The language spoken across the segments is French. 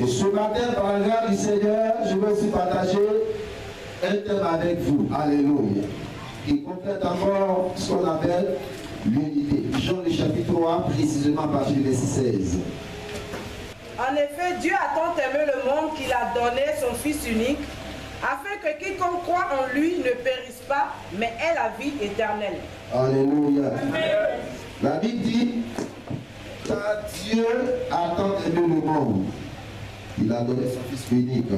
Et ce matin, par la grâce du Seigneur, je veux aussi partager un thème avec vous. Alléluia. Qui complète encore ce qu'on appelle l'unité. Jean le chapitre 3, précisément à partir du verset 16. En effet, Dieu a tant aimé le monde qu'il a donné son Fils unique, afin que quiconque croit en lui ne périsse pas, mais ait la vie éternelle. Alléluia. Amen. La Bible dit, car Dieu a tant aimé le monde, il a donné son Fils unique,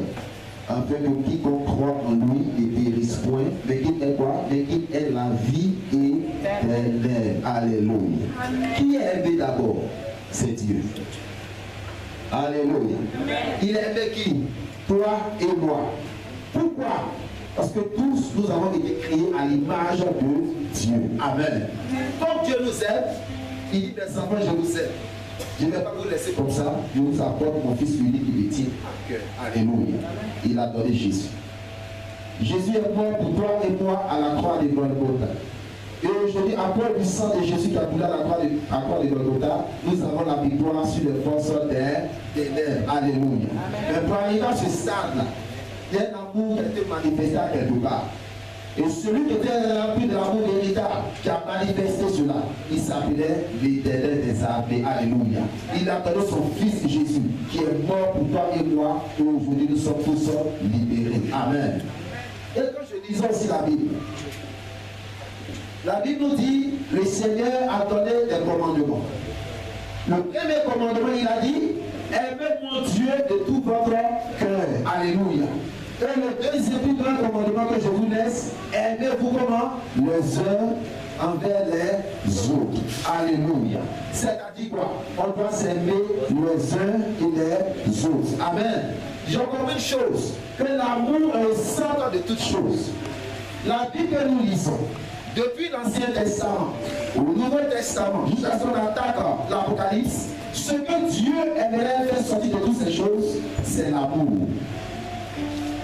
afin que quiconque croit en lui ne périsse point, mais qu'il ait quoi? Mais qu'il ait la vie éternelle. Alléluia. Amen. Qui est aimé d'abord? C'est Dieu. Alléluia. Amen. Il aimait qui? Toi et moi. Pourquoi? Parce que tous nous avons été créés à l'image de Dieu. Amen. Comme Dieu nous aime, il dit, mes enfants, je vous aime. Je ne vais pas vous laisser comme ça. Je vous apporte mon Fils unique qui me tient à cœur. Alléluia. Il a donné Jésus. Jésus est mort pour toi et moi à la croix de Golgotha. Et aujourd'hui, à cause du sang de Jésus qui a coulé à la croix de Golgotha, nous avons la victoire sur les forces des ténèbres. Alléluia. Mais pour arriver à ce stade-là, il y a un amour qui a été manifesté à quelque part. Et celui qui était rempli de l'amour véritable, qui a manifesté cela, il s'appelait l'Éternel des armées. Alléluia. Il a donné son Fils Jésus, qui est mort pour toi et moi, et aujourd'hui nous sommes tous libérés. Amen. Et quand je lisais aussi la Bible nous dit, le Seigneur a donné des commandements. Le premier commandement, il a dit, aimez mon Dieu de tout votre cœur. Alléluia. Et le deuxième plus grand commandement que je vous laisse, aimez-vous comment? Les uns envers les autres. Alléluia. C'est-à-dire quoi? On doit s'aimer les uns et les autres. Amen. J'ai compris une chose, que l'amour est le centre de toutes choses. La Bible que nous lisons, depuis l'Ancien Testament au Nouveau Testament, jusqu'à ce qu'on attaque l'Apocalypse, ce que Dieu aimerait faire sortir de toutes ces choses, c'est l'amour.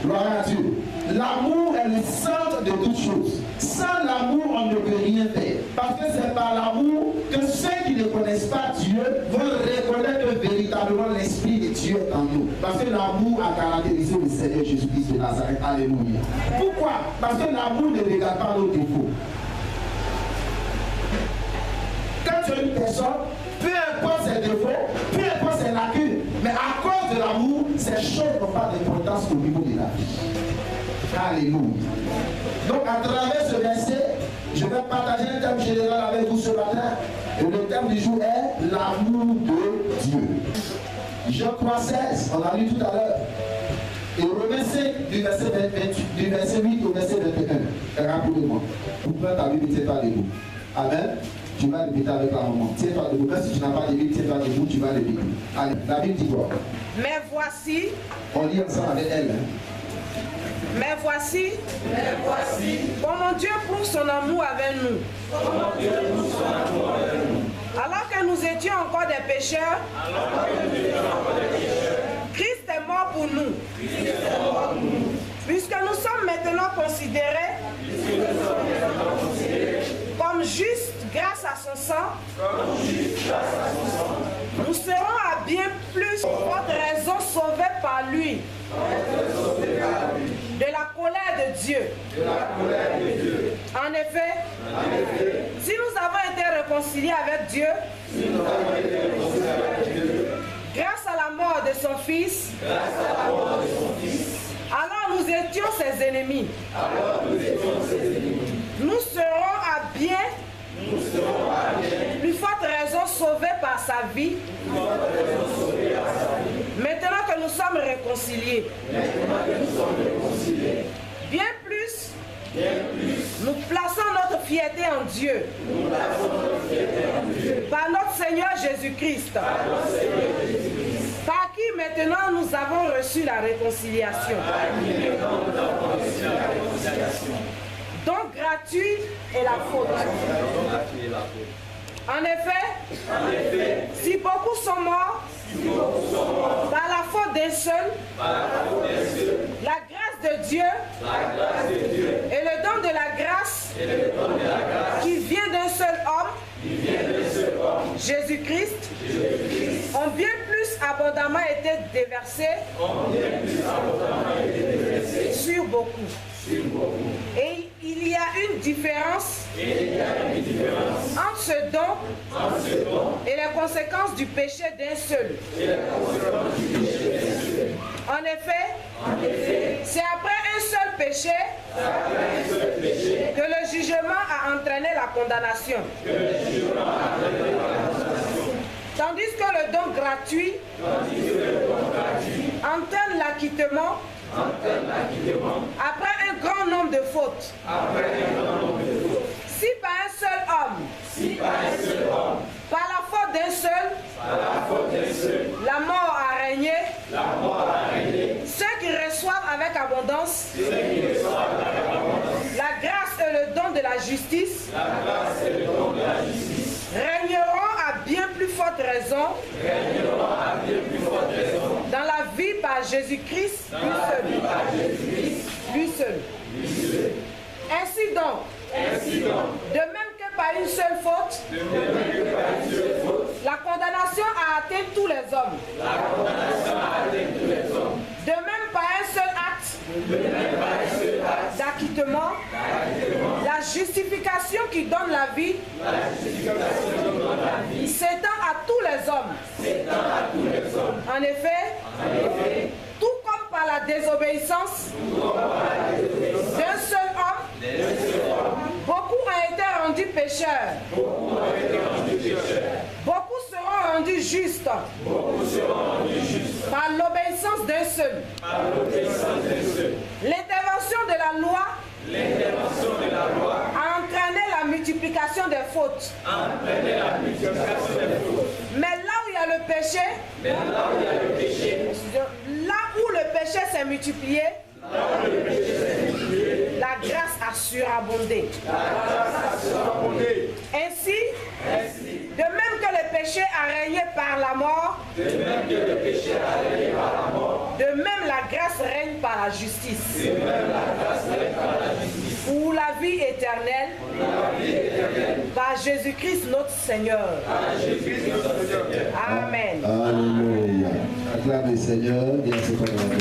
Gloire à Dieu. L'amour est le centre de toutes choses. Sans l'amour, on ne peut rien faire. Parce que c'est par l'amour que ceux qui ne connaissent pas Dieu vont reconnaître que véritablement l'Esprit de Dieu est en nous. Parce que l'amour a caractérisé le Seigneur Jésus-Christ de Nazareth. Alléluia. Pourquoi? Parce que l'amour ne regarde pas nos défauts. Quand tu es une personne, peu importe ses défauts, peu importe ses lacunes, mais à cause de l'amour, ces choses n'ont pas d'importance au niveau de la vie. Alléluia. Donc à travers ce verset, je vais partager un thème général avec vous ce matin. Et le thème du jour est l'amour de Dieu. Jean 3,16, on a lu tout à l'heure. Et Romains 5, du verset 8 au verset 21. Rapidement. Vous prenez ta Bible, tiens-toi debout. Amen. Tu vas répéter avec la maman. Tiens-toi debout. Même si tu n'as pas de Bible, tiens-toi debout, tu vas répéter. Allez, la Bible dit quoi? Mais voici. On lit ensemble avec elle. Mais voici. Comment Dieu prouve son amour avec nous. Alors que nous étions encore des pécheurs, Christ est mort pour nous. Puisque nous sommes maintenant considérés comme justes grâce à son sang, nous serons à bien plus votre raison sauvée par lui. De la colère de Dieu. En effet, si nous avons été réconciliés avec Dieu, grâce à la mort de son Fils, alors nous étions ses ennemis. Nous serons à bien, plus forte raison sauvée par sa vie. Maintenant que nous sommes réconciliés, bien plus, nous plaçons notre fierté en Dieu, par notre Seigneur Jésus-Christ, par qui maintenant nous avons reçu la réconciliation. Donc gratuit est la faute. En effet, si beaucoup sont morts par la faute d'un seul, la grâce de Dieu et le don de la grâce qui vient d'un seul homme, Jésus-Christ, ont bien plus abondé abondamment été déversé sur beaucoup. Et il y a une différence entre ce don et les conséquences du péché d'un seul. En effet, c'est après un seul péché que le jugement a entraîné la condamnation. Tandis que le don gratuit entraîne l'acquittement après un grand nombre de fautes. Si par un seul homme, par la faute d'un seul, la mort a régné, ceux qui reçoivent avec abondance la grâce et le don de la justice régneront à bien plus forte raison dans la vie par Jésus-Christ, lui seul. Ainsi donc, de même que par une seule faute, la condamnation a atteint tous les hommes. De même par un seul acte d'acquittement, la justification qui donne la vie s'étend à tous les hommes. En effet, tout comme par la désobéissance d'un seul homme, beaucoup ont été rendus pécheurs. Beaucoup seront rendus justes par l'obéissance d'un seul. L'intervention de la loi a entraîné la multiplication des fautes. Mais là où il y a le péché, là où le péché s'est multiplié, la grâce a surabondé. Ainsi, de même que le péché a régné par la mort, de même la grâce règne par la justice. Pour la vie éternelle, par Jésus-Christ notre Seigneur. Amen. Alléluia. Acclame le Seigneur, bien c'est pas grave.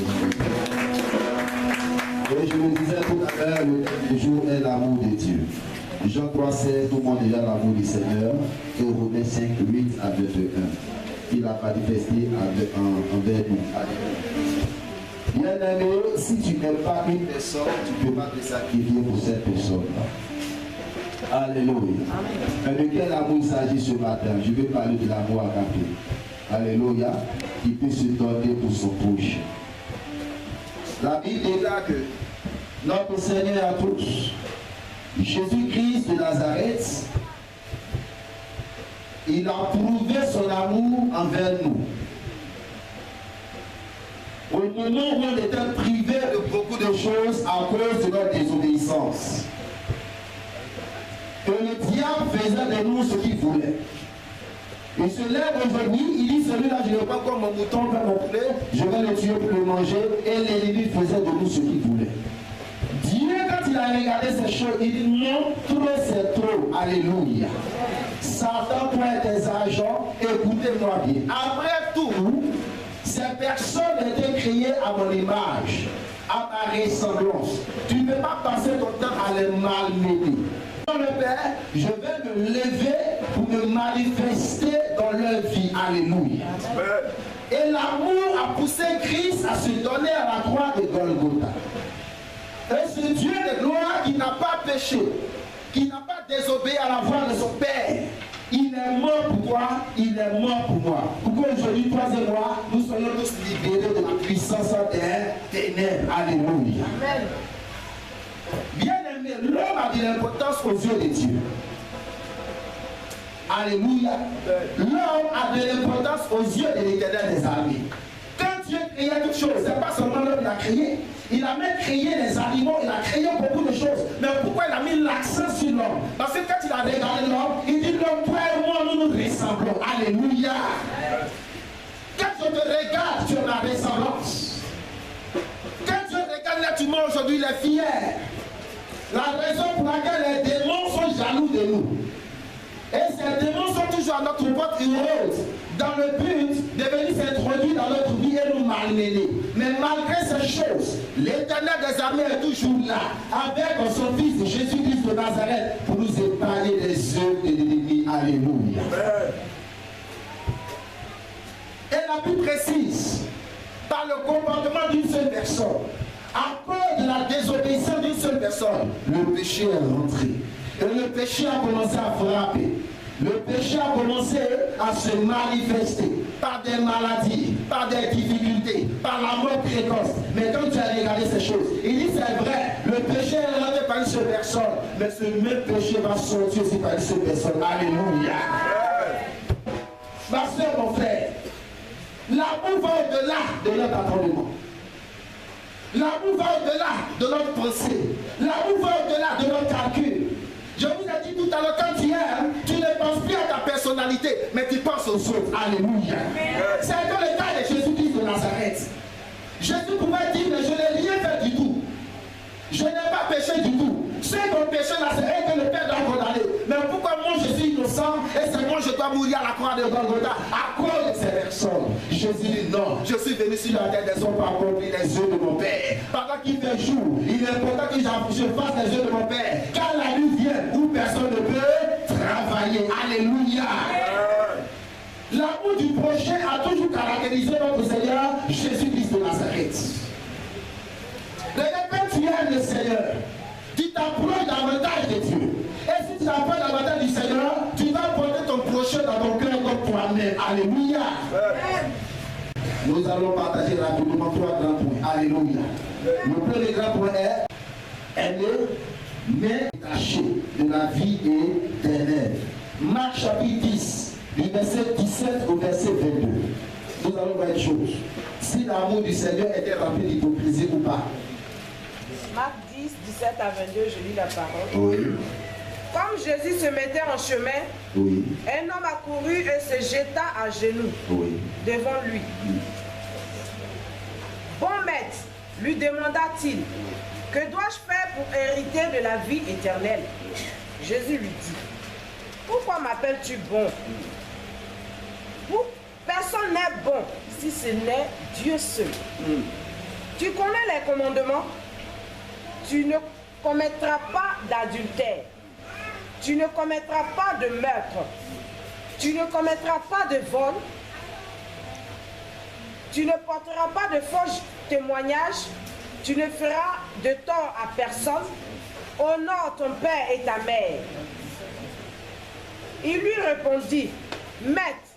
Et je le disais tout à l'heure, le thème du jour est l'amour de Dieu. Jean 3,16, tout le monde déjà l'amour du Seigneur. Et Romains 5, 8 à 21. Il a manifesté envers nous. Bien-aimé, si tu n'aimes pas une personne, tu ne peux pas te sacrifier pour cette personne-là. Alléluia. Mais de quel amour il s'agit ce matin? Je vais parler de l'amour agapé. Alléluia. Qui peut se donner pour son proche. La Bible déclare que notre Seigneur à tous, Jésus-Christ de Nazareth, il a prouvé son amour envers nous. Au moment où on était privé de beaucoup de choses à cause de notre désobéissance, que le diable faisait de nous ce qu'il voulait. Il se lève aujourd'hui, il dit celui-là, je ne veux pas comme mon mouton, pas mon poulet, je vais le tuer pour le manger. Et l'ennemi faisait de nous ce qu'il voulait. Dieu, quand il a regardé ces choses, il dit non, trop c'est trop. Alléluia. Satan, toi et tes agents, écoutez-moi bien. Après tout, ces personnes étaient créées à mon image, à ma ressemblance. Tu ne peux pas passer ton temps à les malmener. Le Père, je vais me lever pour me manifester dans leur vie. Alléluia. Et l'amour a poussé Christ à se donner à la croix de Golgotha. Et ce Dieu de gloire qui n'a pas péché, qui n'a pas désobéi à la voix de son Père, il est mort pour toi, il est mort pour moi. Pourquoi aujourd'hui, toi et moi, nous soyons tous libérés de la puissance des ténèbres. Alléluia. Amen. Bien aimé, l'homme a de l'importance aux yeux de Dieu. Alléluia. L'homme a de l'importance aux yeux de l'Éternel des armées. Quand Dieu créait toutes choses, ce n'est pas seulement l'homme qui l'a créé. Il a même créé les animaux, il a créé beaucoup de choses. Mais pourquoi il a mis l'accent sur l'homme? Parce que quand il a regardé l'homme, il dit l'homme, toi et moi, nous nous ressemblons. Alléluia. Quand je te regarde, tu as la ressemblance. Quand Dieu regarde l'être humain aujourd'hui, il est fier. La raison pour laquelle les démons sont jaloux de nous. Et ces démons sont toujours à notre porte heureuse dans le but de venir s'introduire dans notre vie et nous malmener. Mais malgré ces choses, l'Éternel des armées est toujours là, avec son Fils Jésus-Christ de Nazareth, pour nous épargner les œuvres de l'ennemi. Alléluia. Et la plus précise, par le comportement d'une seule personne, à cause de la désobéissance d'une seule personne, le péché est rentré. Et le péché a commencé à frapper. Le péché a commencé à se manifester par des maladies, par des difficultés, par la mort précoce. Mais quand tu as regardé ces choses, il dit c'est vrai, le péché est rentré par une seule personne, mais ce même péché va sortir aussi par une seule personne. Alléluia. Ma soeur, mon frère, l'amour va au-delà de notre attendement. L'amour va au-delà de notre pensée. L'amour va au-delà de notre calcul. Je vous ai dit tout à l'heure, quand tu aimes, tu ne penses plus à ta personnalité, mais tu penses aux autres. Alléluia. C'est dans le cas de Jésus-Christ de Nazareth. Jésus pouvait dire, mais je n'ai rien fait du tout. Je n'ai pas péché du tout. Ceux qui ont péché là, c'est eux que le Père doit condamner. Mais pourquoi moi je suis innocent et c'est moi je dois mourir à la croix de Golgotha à cause de ces personnes? Jésus dit non, je suis venu sur la terre des hommes pour accomplir les œuvres de mon Père. Pendant qu'il fait jour, il est important que je fasse les œuvres de mon Père. Car la nuit vient où personne ne peut travailler. Alléluia. L'amour du prochain a toujours caractérisé notre Seigneur Jésus-Christ de Nazareth. Regarde, quand tu aimes le Seigneur, tu t'approches davantage de Dieu. Et si tu t'approches davantage du Seigneur, tu vas porter ton prochain dans ton cœur comme toi-même. Alléluia. Nous allons partager rapidement 3 grands points. Alléluia. Le premier grand point est aimer, mais caché de la vie éternelle. Marc chapitre 10, du verset 17 au verset 22. Nous allons voir une chose. Si l'amour du Seigneur était rempli d'hypocrisie ou pas. Marc 10, 17 à 22, je lis la parole. Oui. Comme Jésus se mettait en chemin, Oui. un homme accourut et se jeta à genoux Oui. devant lui. Bon maître, lui demanda-t-il, que dois-je faire pour hériter de la vie éternelle? Jésus lui dit, pourquoi m'appelles-tu bon? Personne n'est bon si ce n'est Dieu seul. Tu connais les commandements? Tu ne commettras pas d'adultère. Tu ne commettras pas de meurtre. Tu ne commettras pas de vol. Tu ne porteras pas de faux témoignages. Tu ne feras de tort à personne. Honore ton père et ta mère. Il lui répondit, Maître,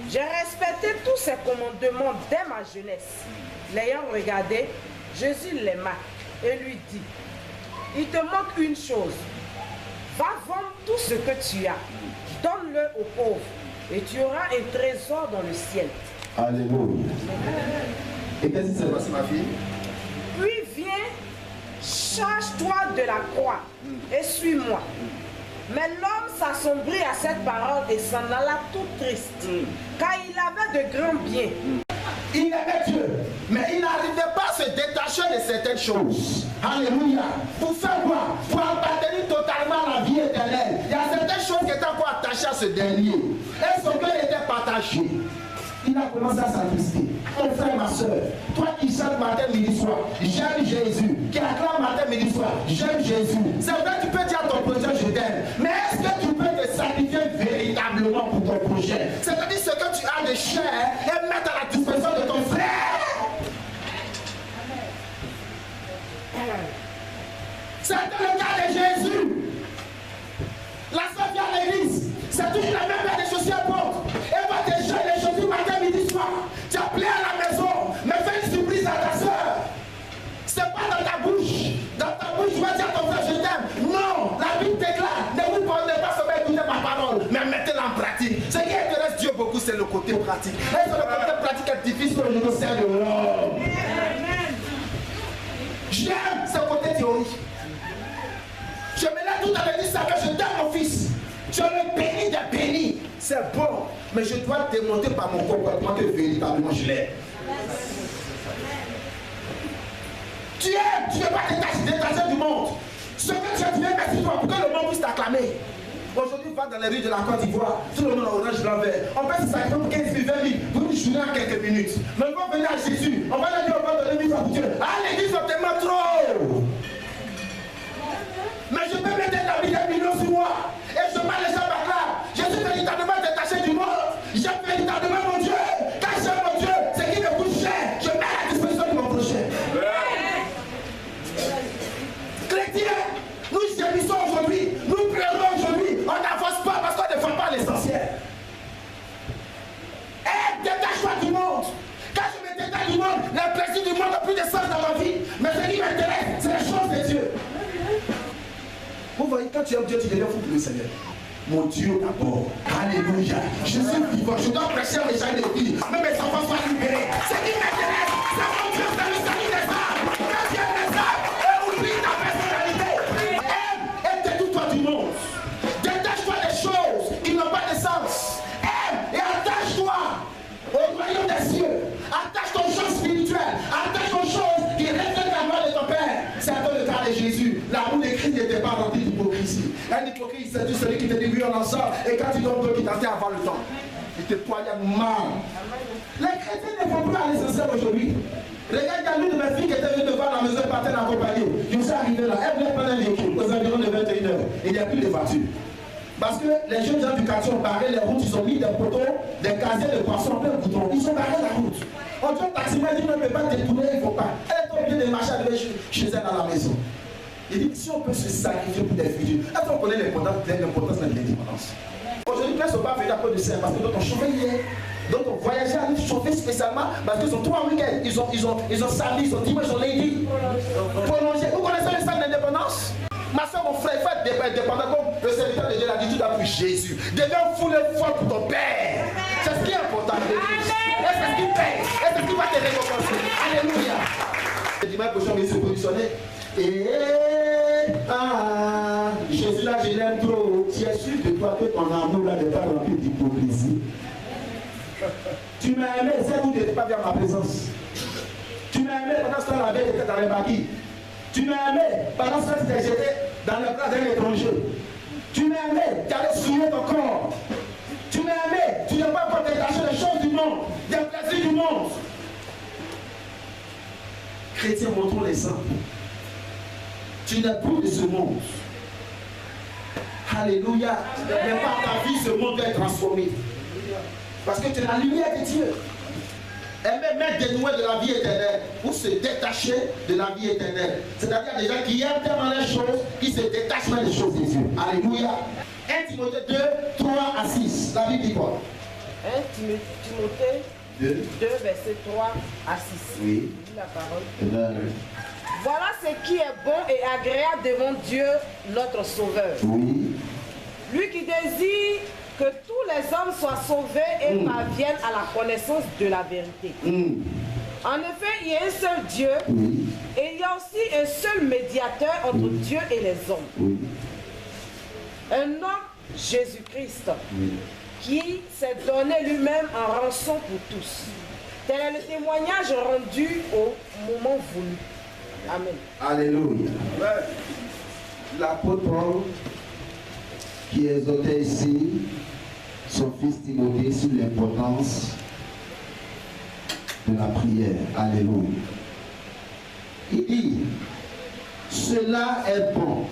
j'ai respecté tous ces commandements dès ma jeunesse. L'ayant regardé, Jésus l'aima et lui dit, il te manque une chose. Va vendre tout ce que tu as. Donne-le aux pauvres et tu auras un trésor dans le ciel. Alléluia. Et qu'est-ce qui s'est passé, ma fille? Puis viens, charge-toi de la croix et suis-moi. Mais l'homme s'assombrit à cette parole et s'en alla tout triste, car il avait de grands biens. Il aimait Dieu, mais il n'arrivait pas à se détacher de certaines choses. Alléluia. Pour faire quoi? Pour appartenir totalement à la vie éternelle. Il y a certaines choses qui étaient encore attachées à ce dernier. Et son cœur était partagé. Il a commencé à s'attrister. Mon frère, ma soeur, toi qui chantes matin, midi, soir, j'aime Jésus. Qui acclame matin, midi, soir, j'aime Jésus. C'est vrai, tu peux dire à ton prochain, je t'aime. Mais est-ce que tu peux te sacrifier véritablement pour ton prochain? C'est-à-dire ce que tu as de chair et mettre à la disposition de ton frère. C'est le cas de Jésus. La soeur vient à l'église. C'est toujours la même paire de chaussures à porte. Elle va te jeter les chaussures matin, midi, soir. Tu as appelé à la maison, mais fais une surprise à ta soeur. C'est pas dans ta bouche. Dans ta bouche, tu vas dire à ton frère, je t'aime. Non, la Bible déclare, ne vous parlez pas seulement écouter ma parole, mais mettez-la en pratique. Ce qui intéresse Dieu beaucoup, c'est le côté pratique. Et c'est le côté pratique est difficile pour le ministère de l'homme. J'aime ce côté théorique. Je me lève tout à l'heure, je t'aime mon fils. Je le bénis de béni. C'est bon, mais je dois démontrer par mon comportement que véritablement je l'aime. Tu aimes, tu ne veux pas te détacher du monde. Ce que tu as, tu veux mettre toi pour que le monde puisse t'acclamer. Aujourd'hui, va dans les rues de la Côte d'Ivoire, tout le monde en orange blanc vert. On passe ça comme 15 000, 20 000 pour une journée en quelques minutes. Mais on va venir à Jésus, on va leur dire, on va donner 1000 francs pour Dieu. Ah, l'église, c'est tellement trop. Mais je peux mettre un habit d'un million sur moi. Et je mets les gens par là. Je suis véritablement détaché du monde. J'aime véritablement mon Dieu. Quand j'aime mon Dieu, ce qui me coûte cher, je mets à la disposition de mon prochain. Chrétiens, nous gémissons aujourd'hui, nous pleurons aujourd'hui. On n'avance pas parce qu'on ne défend pas l'essentiel. Et détache-toi du monde. Quand je me détache du monde, les plaisirs du monde n'ont plus de sens dans ma vie. Mais ce qui m'intéresse, c'est les choses de Dieu. Vous voyez, quand tu aimes Dieu, tu deviens fou pour le Seigneur. Mon Dieu d'abord. Alléluia. Je suis vivant. Je dois prêcher mes gens de vie. Mais mes enfants soient libérés. Ce qui m'intéresse, c'est mon Dieu dans le salut des âmes. Quand tu aimes les âmes, et oublie ta personnalité. Aime et détourne-toi du monde. Détache-toi des choses qui n'ont pas de sens. Aime et attache-toi au royaume des cieux. Attache ton chose spirituelle. Attache ton chose qui reflète la gloire de ton Père. C'est un peu le cas de Jésus. L'amour de Christ n'était pas rempli d'hypocrisie. Un hypocrite, c'est tout celui qui te dit oui en ensemble. Et quand tu donnes d'autres qui t'attendent avant le temps, il te poignarde mal. Les chrétiens ne font plus à l'essentiel aujourd'hui. Regarde, il y a l'une de mes filles qui était venue me voir dans la maison et partait l'accompagner. Je suis arrivé là, elle voulait prendre un véhicule aux environs de 21h. Il n'y a plus de voiture. Parce que les jeunes gens du quartier ont barré les routes, ils ont mis des poteaux, des casiers de poissons, plein de boutons. Ils ont barré la route. On dit au taximan, il ne peut pas détourner, il ne faut pas. Elle est obligée de marcher avec chez elle dans la maison. Il dit, si on peut se sacrifier pour des futurs, est-ce qu'on connaît l'importance de l'indépendance? Aujourd'hui, les ne sont pas venus à cause de ça, parce que d'autres ont chauffé hier. D'autres ont voyagé à l'île, chauffé spécialement, parce qu'ils sont 3 week-ends. Ils ont samedi, ils ont dimanche, ils ont lundi. Prolongé. Vous connaissez le sang d'indépendance? Ma soeur, mon frère, il faut être indépendant comme le serviteur de Dieu l'a dit, tout d'abord Jésus. Deviens fou et fort pour ton Père. C'est ce qui est important. Et c'est ce qui paye. Et c'est ce qui va te récompenser. Alléluia. Le dimanche prochain, il se positionner. Et Jésus là, je l'aime trop. Tu es sûr de toi que ton amour là n'est pas rempli d'hypocrisie. Tu m'as aimé, c'est vous n'étiez pas bien à ma présence. Tu m'as aimé pendant ce temps la veille était dans les maquis. Tu m'as aimé pendant ce temps tu t'es jeté dans le bras d'un étranger. Tu m'as aimé, tu allais souiller ton corps. Tu m'as aimé, tu n'as pas encore détaché les choses du monde, des plaisirs du monde. Chrétien, montrons l'exemple. Tu n'es plus de ce monde. Alléluia. Mais par ta vie, ce monde va être transformé. Parce que tu es la lumière de Dieu. Et même dénouer de la vie éternelle ou se détacher de la vie éternelle. C'est-à-dire des gens qui aiment tellement les choses, qui se détachent même des choses de Dieu. Alléluia. 1 Timothée 2, 3 à 6. La Bible dit quoi? 1 Timothée 2, verset 3 à 6. Oui. Dis la parole. Amen. Voilà ce qui est bon et agréable devant Dieu, notre Sauveur. Oui. Lui qui désire que tous les hommes soient sauvés et parviennent à la connaissance de la vérité. En effet, il y a un seul Dieu et il y a aussi un seul médiateur entre Dieu et les hommes. Un homme, Jésus-Christ, qui s'est donné lui-même en rançon pour tous. Tel est le témoignage rendu au moment voulu. Amen. Alléluia. L'apôtre Paul qui exhortait ici son fils Timothée sur l'importance de la prière. Alléluia. Il dit, cela est bon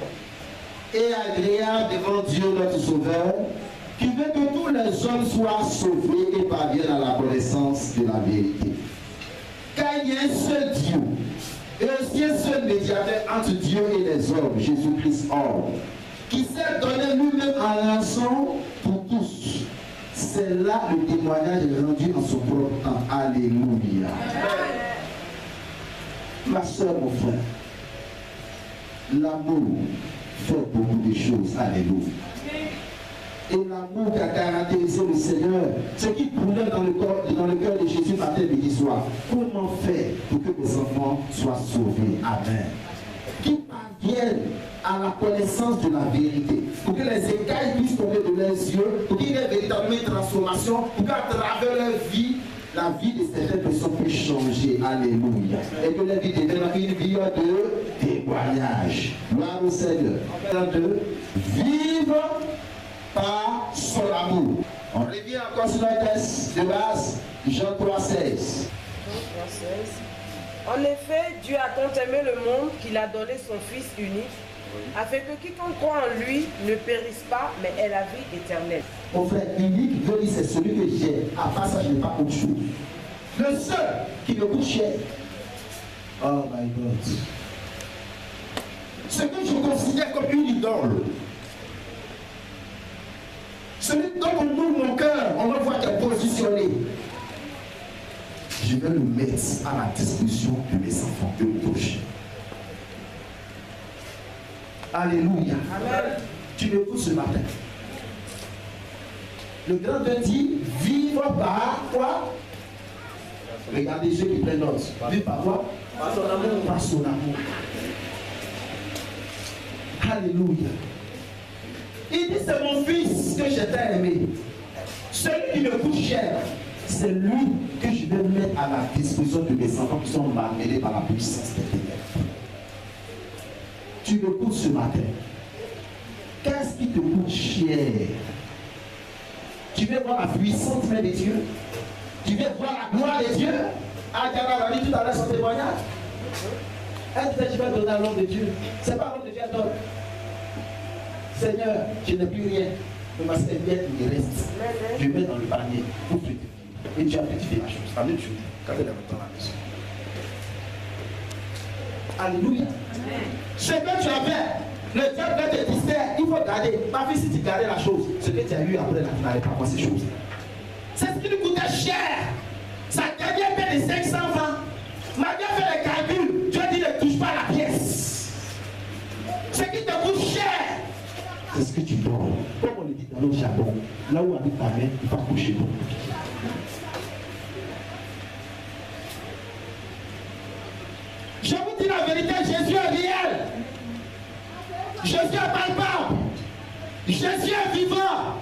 et agréable devant Dieu notre Sauveur, qui veut que tous les hommes soient sauvés et parviennent à la connaissance de la vérité. Car il y a un seul Dieu et aussi un seul médiateur entre Dieu et les hommes, Jésus-Christ homme, qui s'est donné lui-même en rançon pour tous. C'est là le témoignage rendu en son propre temps. Alléluia. Ma soeur, mon frère, l'amour fait beaucoup de choses. Alléluia. Et l'amour qui a caractérisé le Seigneur, ce qui brûlait dans le cœur de Jésus matin, midi, soir. Comment faire pour que mes enfants soient sauvés? Amen. Qui parviennent à la connaissance de la vérité, pour que les écailles puissent tomber de leurs yeux, pour qu'il y ait véritablement une transformation, pour qu'à travers leur vie, la vie de certaines personnes puisse changer. Alléluia. Et que la vie devienne une vie de témoignage. Gloire au Seigneur. De vivre par son amour. On revient encore sur notre texte de base, Jean 3,16. En effet, Dieu a tant aimé le monde qu'il a donné son Fils unique, afin que quiconque croit en lui ne périsse pas, mais ait la vie éternelle. Mon frère, unique veut dire c'est celui que j'ai. À part ça, je n'ai pas autre chose. Le seul qui me coûte cher. Oh my God. Ce que je considère comme une idole. Celui dont on ouvre mon cœur, on va voir qu'il est positionné. Je vais le mettre à la disposition de mes enfants, de mon prochain. Alléluia. Amen. Tu m'écoutes ce matin. Le grand Dieu dit, vivre par quoi? Regardez ceux qui prennent note. Vivre par quoi? Par son amour. Par son amour. Alléluia. Il dit, c'est mon fils que j'ai tant aimé. Celui qui me coûte cher, c'est lui que je vais mettre à la disposition de mes enfants qui sont malmenés par la puissance des ténèbres. Tu m'écoutes ce matin. Qu'est-ce qui te coûte cher? Tu veux voir la puissante main de Dieu? Tu veux voir la gloire de Dieu? Agara a dit tout à l'heure son témoignage. Elle disait, je vais donner à l'homme de Dieu. C'est pas l'homme de Dieu donne. Seigneur, je n'ai plus rien. Mais ma serviette me reste. Je mets dans le panier pour fructifier. Et tu as fructifié la chose. La même chose quand elle est dans la maison. Alléluia. Ce que tu as fait, le diable va te distraire. Il faut garder. Ma fille, si tu gardais la chose, ce que tu as eu après, là, tu n'allais pas voir ces choses. C'est ce qui lui coûtait cher. Ça gagnait près de 500 francs. Malgré fait les calculs, Dieu dit ne touche pas la pièce. Ce qui te coûte cher, c'est ce que tu donnes. Comme on le dit dans le jargon, là où habite ta main, il va coucher bon. Je vous dis la vérité, Jésus est réel. Jésus est palpable. Jésus est vivant.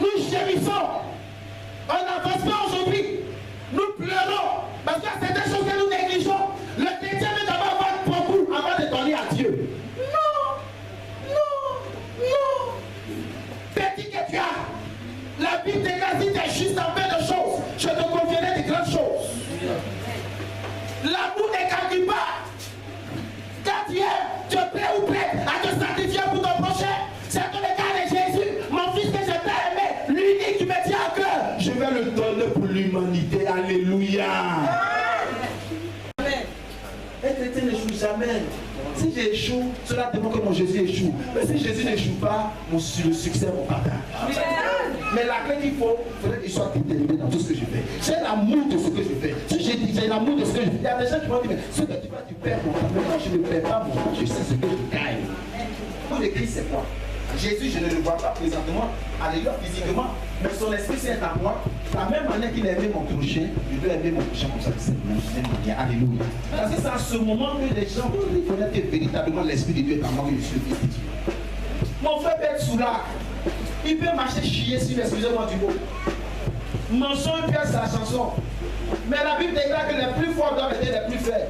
Nous gémissons. On n'avance pas aujourd'hui. Nous pleurons. Parce que c'est des choses que nous négligeons. Le chrétien veut d'abord avoir beaucoup avant de donner à Dieu. Non. Petit que tu as. La Bible te dit que tu es juste en peu de choses. Je te confierai de grandes choses. L'amour ne calcule pas. Quand tu es prêt ou prêt à te sacrifier pour ton prochain, c'est dans le cas de Jésus, mon fils que je t'ai aimé, l'unique qui me tient à cœur. Je vais le donner pour l'humanité. Alléluia. Amen. Un chrétien n'échoue jamais. Si j'échoue, cela demande que mon Jésus échoue. Mais si Jésus n'échoue pas, le succès est mon partage. Mais la clé qu'il faut, il faudrait qu'il soit déterminé dans tout ce que je fais. J'ai l'amour de ce que je fais. Si j'ai l'amour de ce que je fais, il y a des gens qui vont dire, mais ce que tu fais, tu perds mon temps. Mais moi, je ne perds pas mon temps, je sais ce que je gagne. Pour le Christ, c'est quoi? Jésus, je ne le vois pas présentement, alléluia, physiquement, mais son esprit c'est à moi. La même manière qu'il a aimé mon prochain, je dois aimer mon prochain comme ça, c'est la même manière, alléluia. Parce que c'est à ce moment que les gens vont reconnaître que véritablement l'esprit de Dieu est en moi, que je suis le fils de Dieu. Mon frère peut être sous l'arc, il peut marcher chier sur, excusez-moi du mot. Mensonge peut être sa chanson. Mais la Bible déclare que les plus forts doivent être les plus faibles.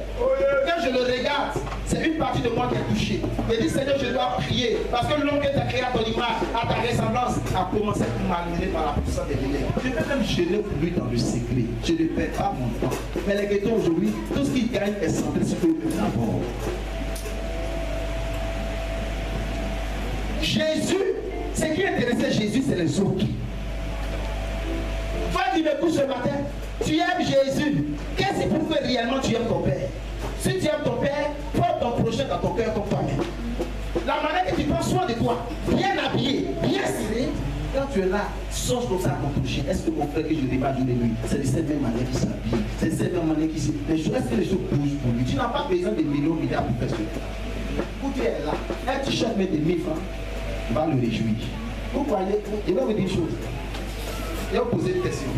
Quand je le regarde, c'est une partie de moi qui est touchée. Je dis, Seigneur, je dois prier. Parce que l'homme que tu as créé à ton image, à ta ressemblance, a commencé à m'amener par la puissance des ténèbres. Je peux même gêner pour lui dans le secret. Je ne perds pas mon temps. Mais les ghettos aujourd'hui, tout ce qu'ils gagnent est centré sur eux d'abord. Jésus, ce qui intéressait Jésus, c'est les autres. Va dire, m'écoute ce matin. Tu aimes Jésus. Qu'est-ce qui prouve que réellement tu aimes ton Père? Si tu aimes ton Père, porte ton prochain dans ton cœur comme toi-même. La manière que tu prends soin de toi, bien habillé, bien stylé, quand tu es là, songe comme ça à ton prochain. Est-ce que mon frère que je débat jour et nuit, c'est de cette même manière qu'il s'habille, c'est de cette même manière qu'il s'habille. Est-ce que les choses bougent pour lui? Tu n'as pas besoin de millions, milliards pour faire ce que tu fais. Où tu es là, un t-shirt met de 1000 francs, va le réjouir. Vous croyez? Je vais vous dire une chose. Je vais vous poser une question.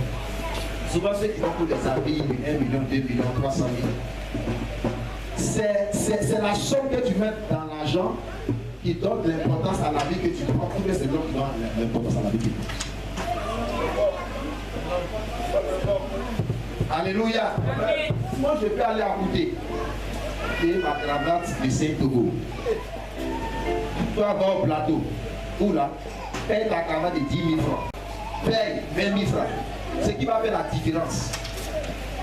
Souvent, ceux qui vont pour des habits, 1 million, 2 millions, 300 000, c'est la somme que tu mets dans l'argent qui donne l'importance à la vie que tu prends, ou bien c'est l'homme qui donne l'importance à la vie que tu prends. Alléluia. Moi, je peux aller à côté et ma cravate de 5 euros. Tu peux avoir un plateau. Où là? paye ta caravane de 10 000 francs. Paye 20 000 francs. Ce qui va faire la différence.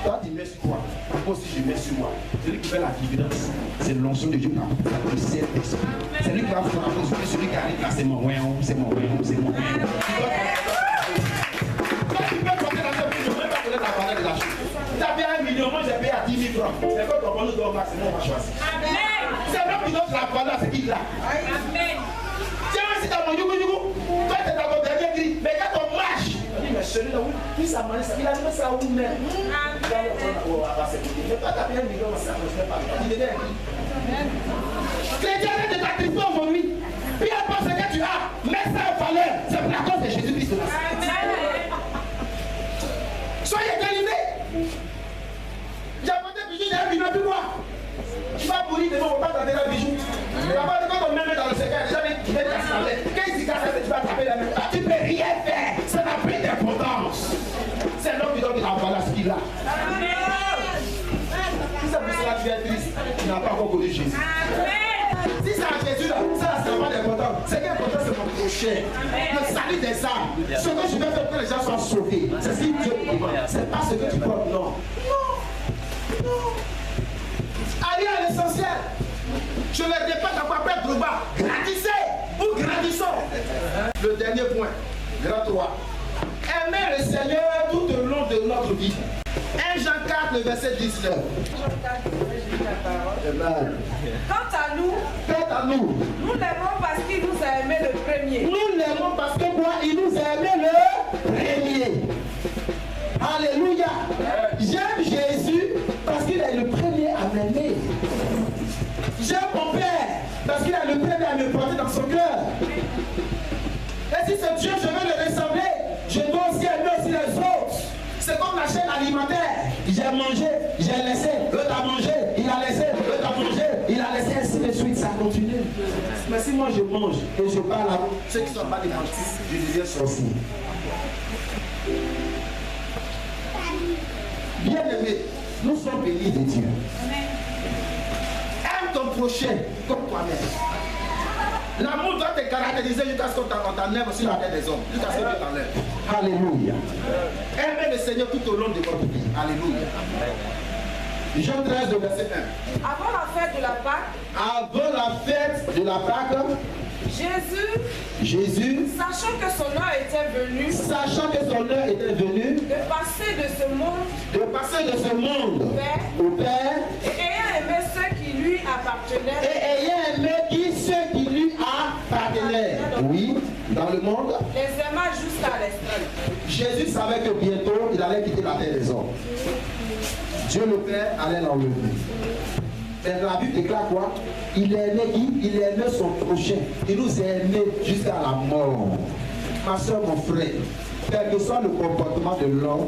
Toi, tu mets sur toi. Moi aussi, je mets sur moi. Celui qui fait la différence, c'est l'onction de Dieu qui a le Saint-Esprit. C'est lui qui va frapper, celui qui arrive là, c'est mon royaume, c'est mon royaume, c'est mon royaume. Toi, tu peux porter la tête, tu ne peux pas connaître la valeur de la chose. Tu as payé 1 million, moi j'ai payé à 10 000 francs. C'est quoi ton bonheur de maximum, on va choisir. C'est vrai qu'il donne la valeur à ce qu'il a. Tiens, si tu as mon yougou, toi, tu es dans ton dernier cri, mais quand on marche, mais celui-là, oui, ça marche, il a mis ça où même. Mais toi, tu as payé 1 million, ça ne fait pas. Il est chrétien, arrête de t'attribuer aujourd'hui. Puis après ce que tu as, mets ça en valeur. C'est pour la cause de Jésus-Christ. Soyez délivrés. J'ai apporté un bijou, j'ai un million, puis moi. Tu vas pourrir demain, on va pas t'attraper un bijou. Quand on met dans le secret, déjà, il met ta salette. Quand il s'y casse, tu vas attraper la main. Tu ne peux rien faire. Ça n'a plus d'importance. C'est l'homme qui donne la valeur à ce qu'il a. Si ça pour cela tu es triste, tu n'as pas encore connu Jésus. Si c'est à Jésus là, ça n'a pas d'importance. Ce qui est important, c'est mon prochain. Le salut des âmes. Ce que je vais faire pour que les gens soient sauvés. C'est ce que Dieu me demande. C'est pas ce que tu portes, non. Non. Allez à l'essentiel. Je ne répète encore pas trop bas. Grandissez ou grandissons. Le dernier point. Grand 3. Aimer le Seigneur tout au long de notre vie. 1 Jean 4, le verset 19. Amen. Quant à nous, nous l'aimons parce qu'il nous a aimé le premier. Nous l'aimons parce que quoi? Il nous a aimé le premier. Alléluia. J'aime Jésus parce qu'il est le premier à m'aimer. J'aime mon Père parce qu'il est le premier à me porter dans son cœur. Et si c'est Dieu, je veux le ressembler. Je dois aussi aimer aussi les autres. C'est comme la chaîne alimentaire. J'ai mangé, j'ai laissé, l'autre a mangé, il a laissé, l'autre a mangé, il a laissé, ainsi de suite, ça continue. Mais si moi je mange et je parle à ceux qui ne sont pas des gentils, je deviens sorcier. Bien aimé, nous sommes bénis de Dieu. Aime ton prochain comme toi-même. L'amour doit te caractériser jusqu'à ce qu'on t'enlève sur la tête des hommes. Jusqu'à ce que tu t'enlèves. Alléluia. Aimez le Seigneur tout au long de votre vie. Alléluia. Jean 13, le verset 1. Avant la fête de la Pâque, Jésus, sachant que son heure était venue, de passer de ce monde au Père, et ayant aimé ceux qui lui appartenaient, oui, dans le monde, les aima jusqu'à l'extrême. Jésus savait que bientôt il allait quitter la terre des hommes. Dieu le Père allait l'enlever. Mais la Bible déclare quoi? Il aimait qui? Il aimait son prochain. Il nous a aimés jusqu'à la mort. Ma soeur, mon frère, quel que soit le comportement de l'homme,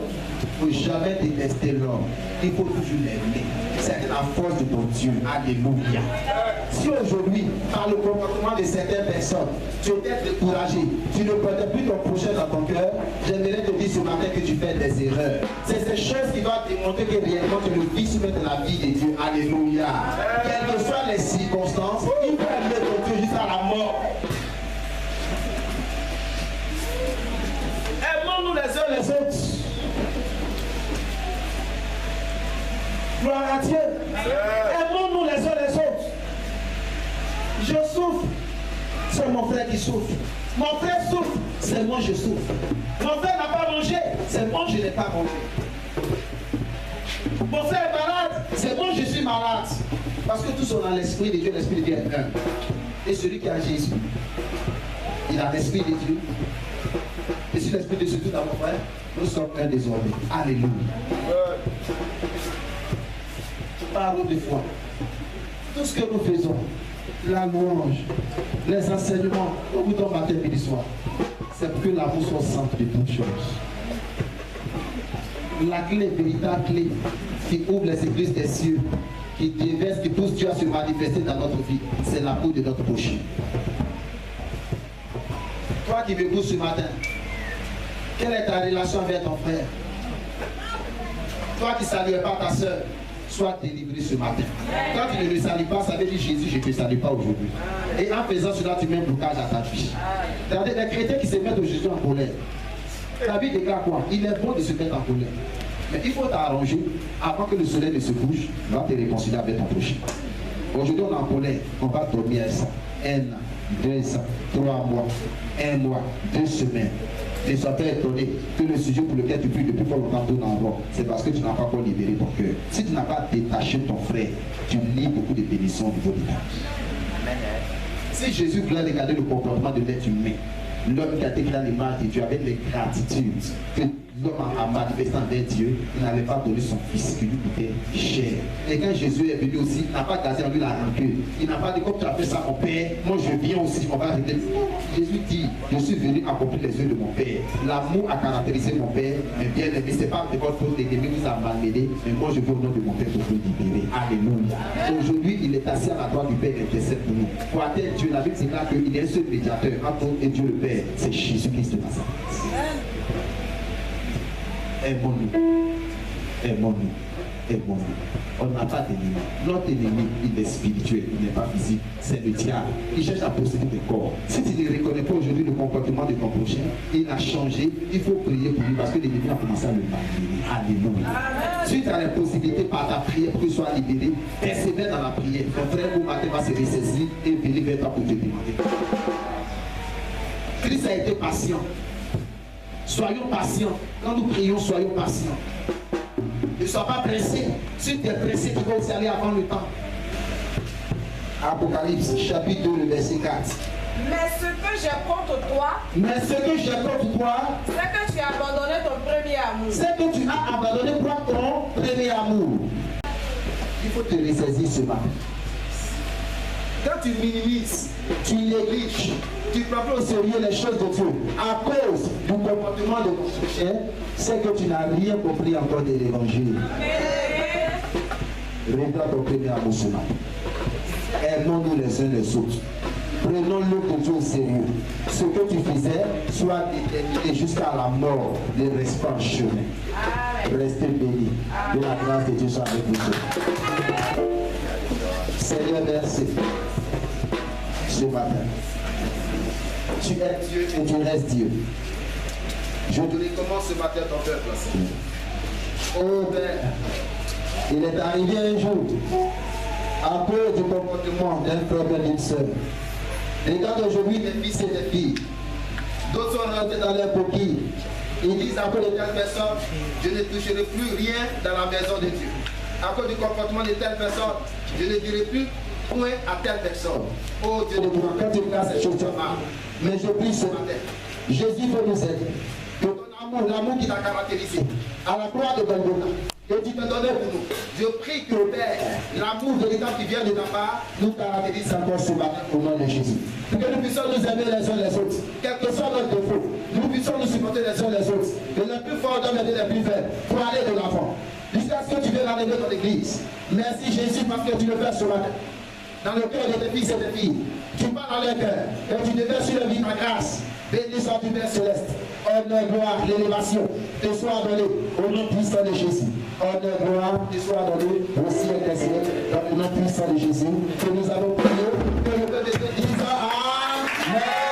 il ne faut jamais détester l'homme. Il faut toujours l'aimer. C'est la force de ton Dieu. Alléluia. Si aujourd'hui, par le comportement de certaines personnes, tu es découragé, tu ne portes plus ton prochain dans ton cœur, j'aimerais te dire ce matin que tu fais des erreurs. C'est ces choses qui doivent démontrer que réellement tu es le fils de la vie de Dieu. Alléluia. Quelles que soient les circonstances, il faut aimer ton Dieu jusqu'à la mort. Aimons-nous les uns les autres. Gloire à Dieu. Aimons-nous les uns les autres. Je souffre, c'est mon frère qui souffre. Mon frère souffre, c'est moi je souffre. Mon frère n'a pas mangé, c'est moi je n'ai pas mangé. Mon frère est malade, c'est moi je suis malade. Parce que tous on a l'esprit de Dieu, l'esprit de Dieu est un. Et celui qui a Jésus, il a l'esprit de Dieu. Et si l'esprit de Dieu est dans mon frère, nous sommes un désormais. Alléluia. Parole de foi. Tout ce que nous faisons, la louange, les enseignements, au bout d'un matin et du soir, c'est pour que l'amour soit au centre de toutes choses. La clé, véritable clé, qui ouvre les églises des cieux, qui déverse, qui pousse Dieu à se manifester dans notre vie, c'est l'amour de notre prochain. Toi qui m'écoutes ce matin, quelle est ta relation avec ton frère? Toi qui ne salues pas ta soeur, sois délivré ce matin. Quand tu ne le salues pas, ça veut dire Jésus, je ne te salue pas aujourd'hui. Et en faisant cela, tu mets un blocage à ta vie. Regardez, les chrétiens qui se mettent aujourd'hui en colère. La Bible déclare quoi? Il est bon de se mettre en colère. Mais il faut t'arranger avant que le soleil ne se couche, va te réconcilier avec ton prochain. Aujourd'hui, on est en colère, on va dormir à ça. 1 an, 2 ans, 3 mois, 1 mois, 2 semaines. Ne sois pas étonné que le sujet pour lequel tu pries depuis pas longtemps tourne en rond. C'est parce que tu n'as pas encore libéré ton cœur. Si tu n'as pas détaché ton frère, tu lis beaucoup de bénédictions au niveau de l'âme. Si Jésus voulait regarder le comportement de l'être humain, l'homme qui a été créé à l'image de Dieu avec les gratitudes que l'homme a manifesté envers Dieu, il n'avait pas donné son fils qui lui coûtait cher. Et quand Jésus est venu aussi, il n'a pas gazé en lui la rancune. Il n'a pas dit comme tu as fait ça mon père, moi je viens aussi, on va arrêter. Jésus dit, je suis venu accomplir les yeux de mon père. L'amour a caractérisé mon père, mais bien aimé, c'est pas de votre faute, l'ennemi vous a malmené, mais moi je veux au nom de mon père pour vous libérer. Alléluia. Aujourd'hui, il est assis à la droite du Père et intercède pour nous. Pour atteindre Dieu, la Bible déclare qu'il est un seul médiateur entre nous et Dieu le Père, c'est Jésus-Christ de Nazareth. Aimons-nous, aimons-nous, aimons-nous. On n'a pas d'ennemi. Notre ennemi, il est spirituel, il n'est pas physique. C'est le diable. Il cherche à posséder tes corps. Si tu ne reconnais pas aujourd'hui le comportement de ton prochain, il a changé. Il faut prier pour lui parce que l'ennemi a commencé à le malmener. Alléluia. Si tu as la possibilité par ta prière pour qu'il soit libéré, persévère dans la prière. Ton frère au matin va se ressaisir et venir vers toi pour te demander. Christ a été patient. Soyons patients. Quand nous prions, soyons patients. Ne sois pas pressé. Si tu es pressé, tu vas aussi aller avant le temps. Apocalypse, chapitre 2, le verset 4. Mais ce que j'ai contre toi, c'est que tu as abandonné ton premier amour. C'est que tu as abandonné ton premier amour. Il faut te ressaisir ce matin. Quand tu minimises, tu négliges, tu ne prends pas au sérieux les choses de Dieu à cause du comportement de ton prochain, c'est que tu n'as rien compris encore de l'évangile. Regarde ton premier amour ce matin. Aimons-nous les uns les autres. Prenons-le de Dieu au sérieux. Ce que tu faisais soit déterminé jusqu'à la mort. Ne reste pas en chemin. Restez bénis. Que la grâce de Dieu soit avec vous. Seigneur, merci. Ce matin, tu es Dieu et tu restes Dieu. Je te recommande ce matin ton peuple. Oh Père, il est arrivé un jour, à cause du comportement d'un frère et d'une sœur. Regarde aujourd'hui des fils et des filles. D'autres sont rentrés dans leur coquille. Ils disent à cause de telle personne, je ne toucherai plus rien dans la maison de Dieu. À cause du comportement de telle personne, je ne dirai plus point à telle personne. Oh Dieu de toi, quand tu regardes ces choses, tu as mal. Mais je prie ce matin, Jésus veut nous aider. Que ton amour, l'amour qui t'a caractérisé, à la croix de Golgotha, que tu me donnais pour nous. Je prie que Père, l'amour véritable qui vient de ta part, nous caractérise encore ce matin au nom de Jésus. Pour que nous puissions nous aimer les uns les autres, quel que soit notre défaut, nous puissions nous supporter les uns les autres. Que les plus forts doivent aider les plus faibles pour aller de l'avant. Jusqu'à ce que tu viennes arriver dans l'église. Merci Jésus parce que tu le fais ce matin. Dans le cœur de tes fils et tes filles. Tu parles dans leur cœur. Et tu déverses sur leur vie ta grâce. Béni sois-tu Père céleste. Honneur, gloire, l'élévation te soit donnée au nom puissant de Jésus. Honneur, gloire te soit donnée au ciel des cieux. Dans le nom puissant de Jésus. Que nous avons prié. Que le peuple de Dieu dise Amen.